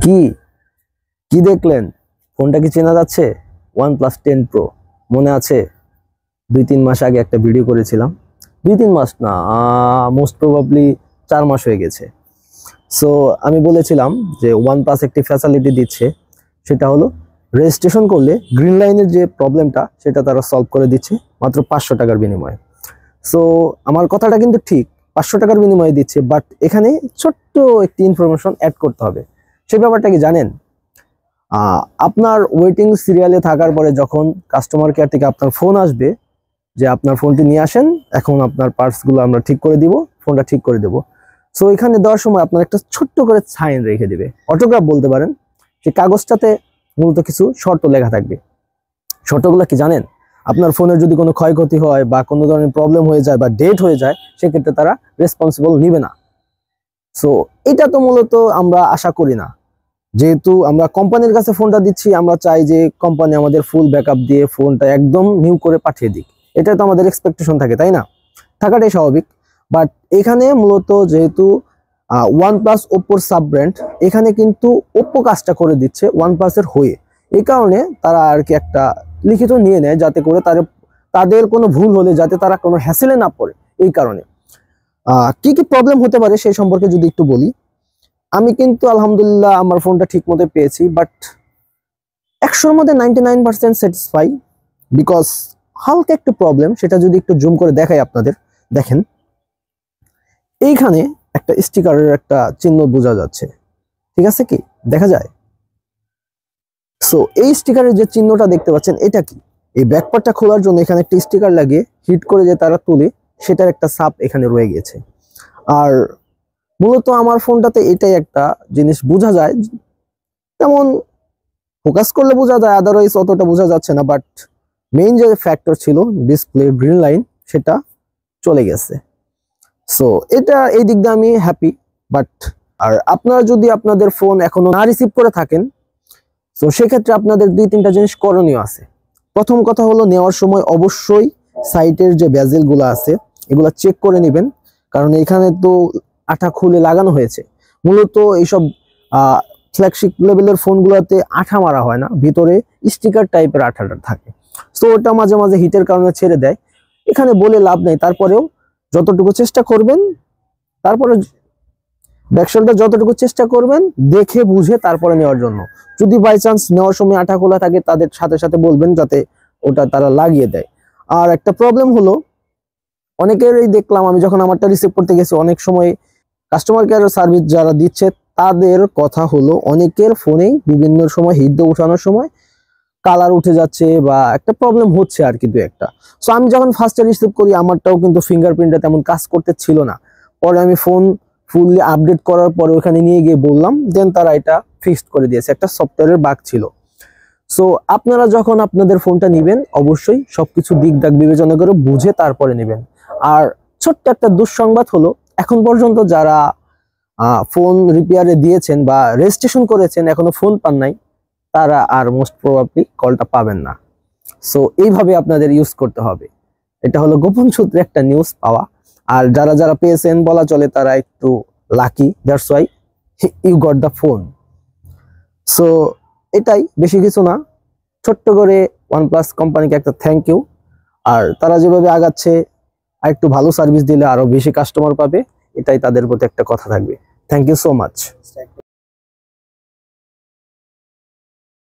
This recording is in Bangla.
কি কি দেখলেন? ফোনটা কি চেনা যাচ্ছে? OnePlus 10 Pro। মনে আছে 2-3 মাস আগে একটা ভিডিও করেছিলাম। 2-3 মাস না, মোস্ট প্রবাবলি 4 মাস হয়ে গেছে। সো আমি বলেছিলাম যে OnePlus একটি ফ্যাসিলিটি দিচ্ছে, সেটা হলো রেজিস্ট্রেশন করলে গ্রিন লাইনের যে প্রবলেমটা সেটা তারা সলভ করে দিচ্ছে মাত্র 500 টাকার বিনিময়ে। সো আমার কথাটা কিন্তু ঠিক, 500 টাকার বিনিময়ে দিচ্ছে, বাট এখানে ছোট্ট একটি ইনফরমেশন অ্যাড করতে হবে। সেই ব্যাপারটা কি জানেন? আপনার ওয়েটিং সিরিয়ালে থাকার পরে যখন কাস্টমার কেয়ার থেকে আপনার ফোন আসবে যে আপনার ফোনটি নিয়ে আসেন, এখন আপনার পার্টসগুলো আমরা ঠিক করে দিব, ফোনটা ঠিক করে দেব। সো এখানে দেওয়ার সময় আপনার একটা ছোট্ট করে সাইন রেখে দিবে, অটোগ্রাফ বলতে পারেন। সেই কাগজটাতে মূলত কিছু শর্ত লেখা থাকবে। শর্তগুলো কি জানেন? আপনার ফোনের যদি কোনো ক্ষয়ক্ষতি হয় বা কোনো ধরনের প্রবলেম হয়ে যায় বা ডেট হয়ে যায়, সেক্ষেত্রে তারা রেসপন্সিবল নিবে না। সো এটা তো মূলত আমরা আশা করি না, যেহেতু আমরা কোম্পানির কাছে ফোনটা দিচ্ছি, আমরা চাই যে কোম্পানি আমাদের ফুল ব্যাকআপ দিয়ে ফোনটা একদম নিউ করে পাঠিয়ে দিক। এটা তো আমাদের এক্সপেকটেশন থাকে, তাই না? থাকাটাই স্বাভাবিক। বাট এখানে মূলত যেহেতু OnePlus ওপ্পোর সাব ব্র্যান্ড, এখানে কিন্তু ওপ্পো কাজটা করে দিচ্ছে OnePlus এর হয়ে। এই কারণে তারা আর কি একটা লিখিত নিয়ে নেয়, যাতে করে তাদের কোনো ভুল হলে যাতে তারা কোনো হ্যাসেলে না পড়ে। এই কারণে কি কি প্রবলেম হতে পারে সেই সম্পর্কে যদি একটু বলি। আমি কিন্তু আলহামদুলিল্লাহ আমার ফোনটা ঠিক মতো পেয়েছি, বাট 100-র মধ্যে 99% স্যাটিসফাই। বিকজ হালকা একটু প্রবলেম, সেটা যদি একটু জুম করে দেখাই আপনাদের, দেখেন এইখানে একটা স্টিকারের একটা চিহ্ন বোঝা যাচ্ছে, ঠিক আছে? কি দেখা যায়? সো এই স্টিকারের যে চিহ্নটা দেখতে পাচ্ছেন, এটা কি? এই ব্যাকপার্টটা খোলার জন্য এখানে একটা স্টিকার লাগিয়ে হিট করে যে তারা তুলে, সেটার একটা ছাপ এখানে রয়ে গেছে। আর মূলত আমার ফোনটাতে এটাই একটা জিনিস বোঝা যায়, তেমন ফোকাস করলে বোঝা যায়, আদারওয়াইজ অতটা বোঝা যাচ্ছে না। বাট মেইন যে ফ্যাক্টর ছিল ডিসপ্লে গ্রিন লাইন, সেটা চলে গেছে। সো এটা এই দিক দিয়ে আমি হ্যাপি। বাট আর আপনারা যদি আপনাদের ফোন এখনো না রিসিভ করে থাকেন, তো সেক্ষেত্রে আপনাদের 2-3টা জিনিস করণীয় আছে। প্রথম কথা হলো, নেওয়ার সময় অবশ্যই সাইটের যে বেজেল গুলো আছে এগুলা চেক করে নেবেন, কারণ এখানে তো আঠা খুলে লাগানো হয়েছে। মূলত এইসব ফ্ল্যাগশিপ লেভেলের ফোনগুলোতে আঠা মারা হয় না, ভিতরে স্টিকার টাইপের আঠাটা থাকে। সো ওটা মাঝে মাঝে হিটের কারণে ছেড়ে দেয়, এখানে বলে লাভ নেই। তারপরেও যতটুকু চেষ্টা করবেন, তারপরে ব্যাকশলটা যতটুকু চেষ্টা করবেন দেখে বুঝে তারপরে নেওয়ার জন্য। যদি বাই চান্স নেওয়ার সময় আঠা খোলা থাকে, তাদের সাথে সাথে বলবেন যাতে ওটা তারা লাগিয়ে দেয়। আর একটা প্রবলেম হলো, অনেকেরই দেখলাম আমি যখন আমারটা রিসিভ করতে গেছি, অনেক সময় কাস্টমার কেয়ার সার্ভিস যারা দিচ্ছে তাদের কথা হলো, অনেকের ফোনেই বিভিন্ন সময় হিট দিয়ে উঠানোর সময় কালার উঠে যাচ্ছে বা একটা প্রবলেম হচ্ছে আর কি, 2-একটা। সো আমি যখন ফার্স্টে রিসিভ করি, আমারটাও কিন্তু ফিঙ্গারপ্রিন্টটা তেমন কাজ করতে ছিল না। পরে আমি ফোন ফুললি আপডেট করার পরে ওখানে নিয়ে গিয়ে বললাম, দেন তারা এটা ফিক্সড করে দিয়েছে, একটা সফটওয়্যারের বাগ ছিল। সো আপনারা যখন আপনাদের ফোনটা নেবেন, অবশ্যই সবকিছু দিক দাগ বিবেচনা করে বুঝে তারপরে নেবেন। আর ছোট্ট একটা দুঃসংবাদ হলো, এখন পর্যন্ত যারা ফোন রিপেয়ারে দিয়েছেন বা রেজিস্ট্রেশন করেছেন, এখনো ফোন পান নাই, তারা আর মোস্ট প্রবাবলি কলটা পাবেন না। সো এইভাবে আপনাদের ইউজ করতে হবে। এটা হলো গোপন সূত্রে একটা নিউজ পাওয়া। আর যারা যারা পেয়েছেন বলা চলে, তারা একটু lucky, that's why you got the phone. So এটাই, বেশি কিছু না। ছোট্ট করে OnePlus কোম্পানিকে একটা থ্যাংক ইউ। আর তারা যেভাবে আগাচ্ছে, আর একটু ভালো সার্ভিস দিলে আরো বেশি কাস্টমার পাবে, এটাই তাদের প্রতি একটা কথা থাকবে। Thank you so much.